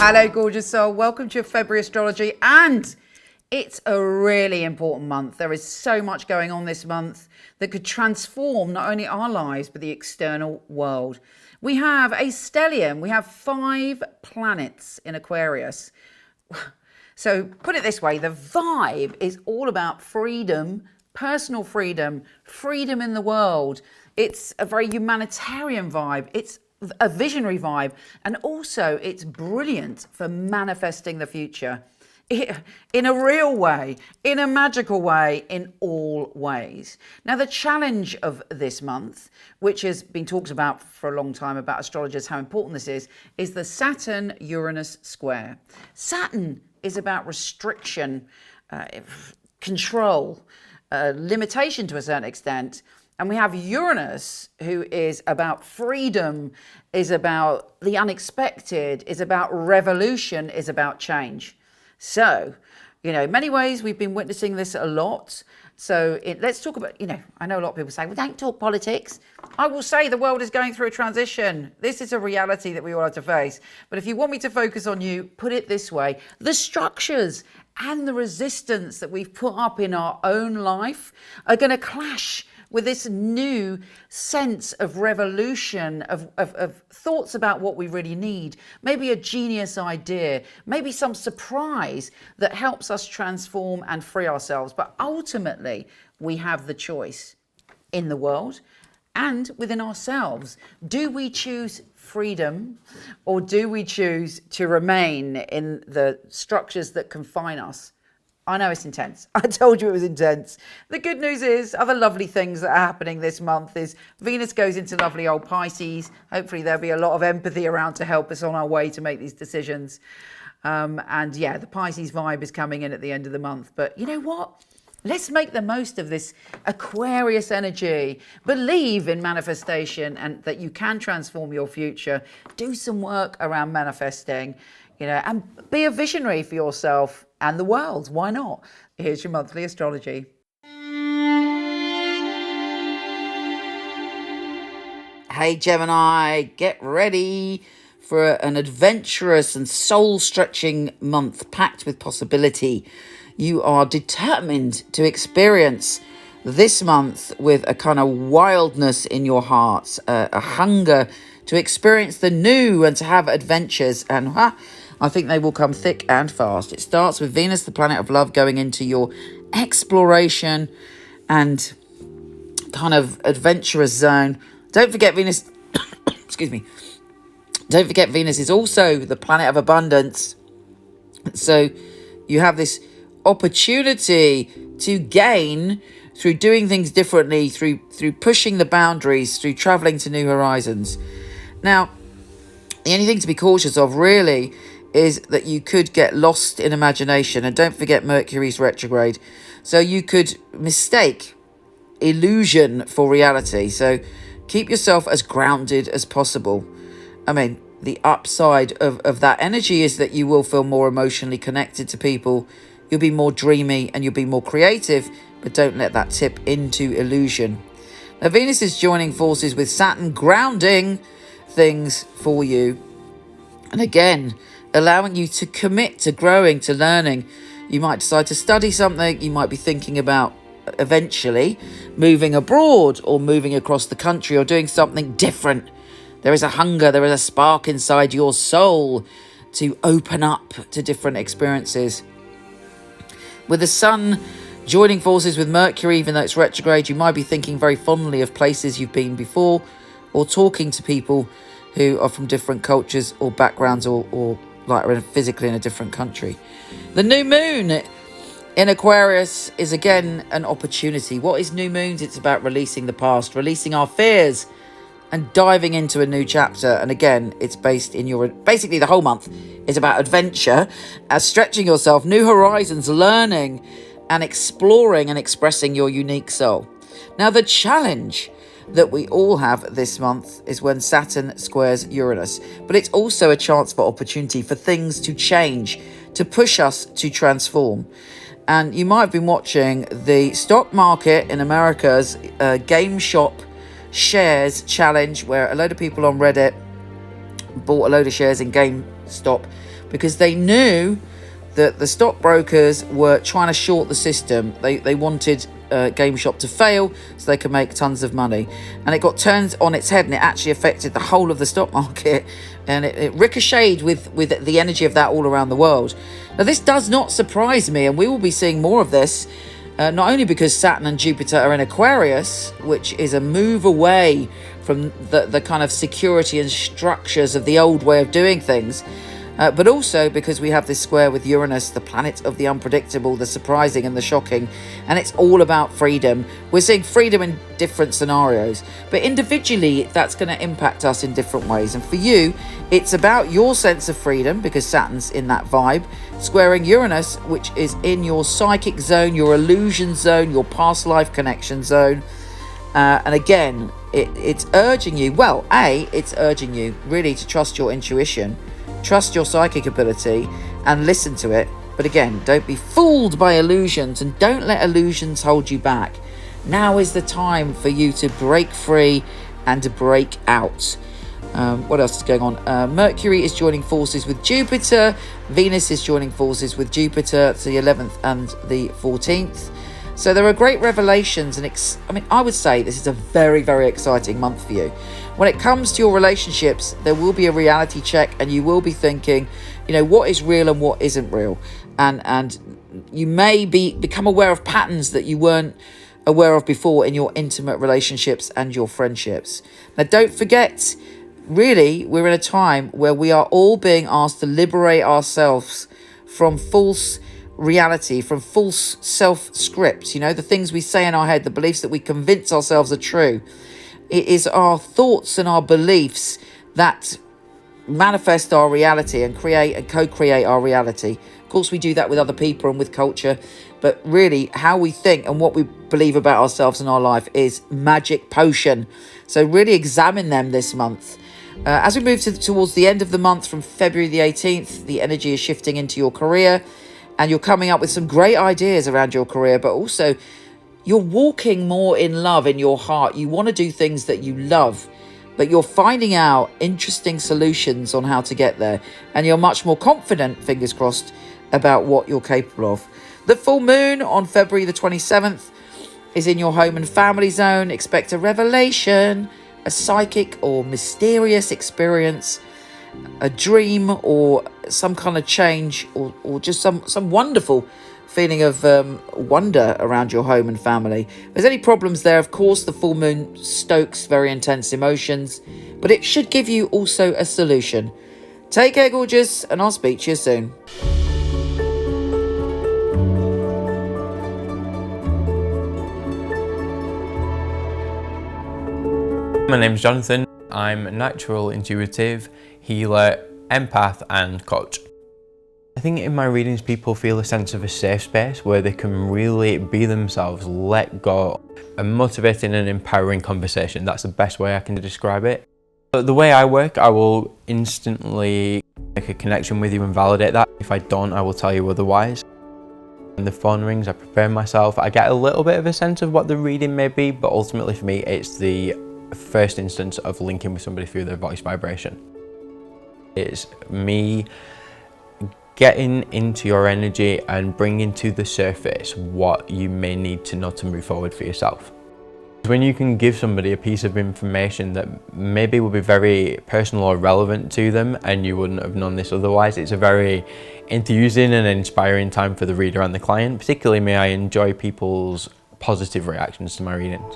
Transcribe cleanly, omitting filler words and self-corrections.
Hello, gorgeous soul. Welcome to your February astrology. And it's a really important month. There is so much going on this month that could transform not only our lives, but the external world. We have a stellium. We have 5 planets in Aquarius. So put it this way, the vibe is all about freedom, personal freedom, freedom in the world. It's a very humanitarian vibe. It's a visionary vibe. And also it's brilliant for manifesting the future in a real way, in a magical way, in all ways. Now, the challenge of this month, which has been talked about for a long time about astrologers, how important this is the Saturn-Uranus square. Saturn is about restriction, control, limitation to a certain extent. And we have Uranus, who is about freedom, is about the unexpected, is about revolution, is about change. So, in many ways, we've been witnessing this a lot. So let's talk about, I know a lot of people say, well, don't talk politics. I will say the world is going through a transition. This is a reality that we all have to face. But if you want me to focus on you, put it this way. The structures and the resistance that we've put up in our own life are going to clash with this new sense of revolution, of thoughts about what we really need, maybe a genius idea, maybe some surprise that helps us transform and free ourselves. But ultimately, we have the choice in the world and within ourselves. Do we choose freedom, or do we choose to remain in the structures that confine us? I know it's intense. I told you it was intense. The good news is other lovely things that are happening this month is Venus goes into lovely old Pisces. Hopefully there'll be a lot of empathy around to help us on our way to make these decisions. And yeah, the Pisces vibe is coming in at the end of the month. But you know what? Let's make the most of this Aquarius energy. Believe in manifestation and that you can transform your future. Do some work around manifesting, and be a visionary for yourself and the world. Why not? Here's your monthly astrology. Hey Gemini, get ready for an adventurous and soul-stretching month packed with possibility. You are determined to experience this month with a kind of wildness in your heart, a hunger to experience the new and to have adventures. And I think they will come thick and fast. It starts with Venus, the planet of love, going into your exploration and kind of adventurous zone. Don't forget Venus, excuse me. Don't forget Venus is also the planet of abundance. So you have this opportunity to gain through doing things differently, through pushing the boundaries, through traveling to new horizons. Now, the only thing to be cautious of really is that you could get lost in imagination. And don't forget Mercury's retrograde. So you could mistake illusion for reality. So keep yourself as grounded as possible. I mean, the upside of that energy is that you will feel more emotionally connected to people. You'll be more dreamy and you'll be more creative, but don't let that tip into illusion. Now, Venus is joining forces with Saturn, grounding things for you. And again, allowing you to commit to growing, to learning. You might decide to study something. You might be thinking about eventually moving abroad or moving across the country or doing something different. There is a hunger, there is a spark inside your soul to open up to different experiences. With the Sun joining forces with Mercury, even though it's retrograde, you might be thinking very fondly of places you've been before or talking to people who are from different cultures or backgrounds or like are physically in a different country. The new moon in Aquarius is again an opportunity. What is new moons? It's about releasing the past, releasing our fears and diving into a new chapter. And again, it's based in basically the whole month is about adventure, stretching yourself, new horizons, learning and exploring and expressing your unique soul. Now, the challenge that we all have this month is when Saturn squares Uranus, but it's also a chance for opportunity for things to change, to push us to transform. And you might have been watching the stock market in America's game shop shares challenge, where a load of people on Reddit bought a load of shares in GameStop because they knew that the stockbrokers were trying to short the system. They wanted Game Shop to fail so they could make tons of money. And it got turned on its head, and it actually affected the whole of the stock market. And it ricocheted with the energy of that all around the world. Now, this does not surprise me, and we will be seeing more of this, not only because Saturn and Jupiter are in Aquarius, which is a move away from the kind of security and structures of the old way of doing things, but also because we have this square with Uranus, the planet of the unpredictable, the surprising and the shocking, and it's all about freedom. We're seeing freedom in different scenarios, but individually that's going to impact us in different ways. And for you, it's about your sense of freedom, because Saturn's in that vibe, squaring Uranus, which is in your psychic zone, your illusion zone, your past life connection zone. And again, it's urging you, it's urging you really to trust your intuition, trust your psychic ability, and listen to it. But again, don't be fooled by illusions, and don't let illusions hold you back. Now is the time for you to break free and to break out. What else is going on? Mercury is joining forces with Jupiter. Venus is joining forces with Jupiter to the 11th and the 14th. So there are great revelations, and I would say this is a very, very exciting month for you. When it comes to your relationships, there will be a reality check, and you will be thinking, what is real and what isn't real. And you may become aware of patterns that you weren't aware of before in your intimate relationships and your friendships. Now, don't forget, really, we're in a time where we are all being asked to liberate ourselves from false reality, from false self-scripts, the things we say in our head, the beliefs that we convince ourselves are true. It is our thoughts and our beliefs that manifest our reality and create and co-create our reality. Of course, we do that with other people and with culture, but really how we think and what we believe about ourselves in our life is magic potion. So really examine them this month. As we move towards the end of the month, from February the 18th, the energy is shifting into your career, and you're coming up with some great ideas around your career, but also you're walking more in love in your heart. You want to do things that you love, but you're finding out interesting solutions on how to get there. And you're much more confident, fingers crossed, about what you're capable of. The full moon on February the 27th is in your home and family zone. Expect a revelation, a psychic or mysterious experience, a dream, or some kind of change, or just some wonderful feeling of wonder around your home and family. If there's any problems there, of course, the full moon stokes very intense emotions, but it should give you also a solution. Take care, gorgeous, and I'll speak to you soon. My name's Jonathan. I'm a natural intuitive, healer, empath and coach. I think in my readings people feel a sense of a safe space where they can really be themselves, let go. A motivating and empowering conversation, that's the best way I can describe it. But the way I work, I will instantly make a connection with you and validate that. If I don't, I will tell you otherwise. When the phone rings, I prepare myself. I get a little bit of a sense of what the reading may be, but ultimately for me it's the first instance of linking with somebody through their voice vibration. It's me getting into your energy and bringing to the surface what you may need to know to move forward for yourself. When you can give somebody a piece of information that maybe will be very personal or relevant to them and you wouldn't have known this otherwise, it's a very enthusing and inspiring time for the reader and the client. Particularly me, I enjoy people's positive reactions to my readings.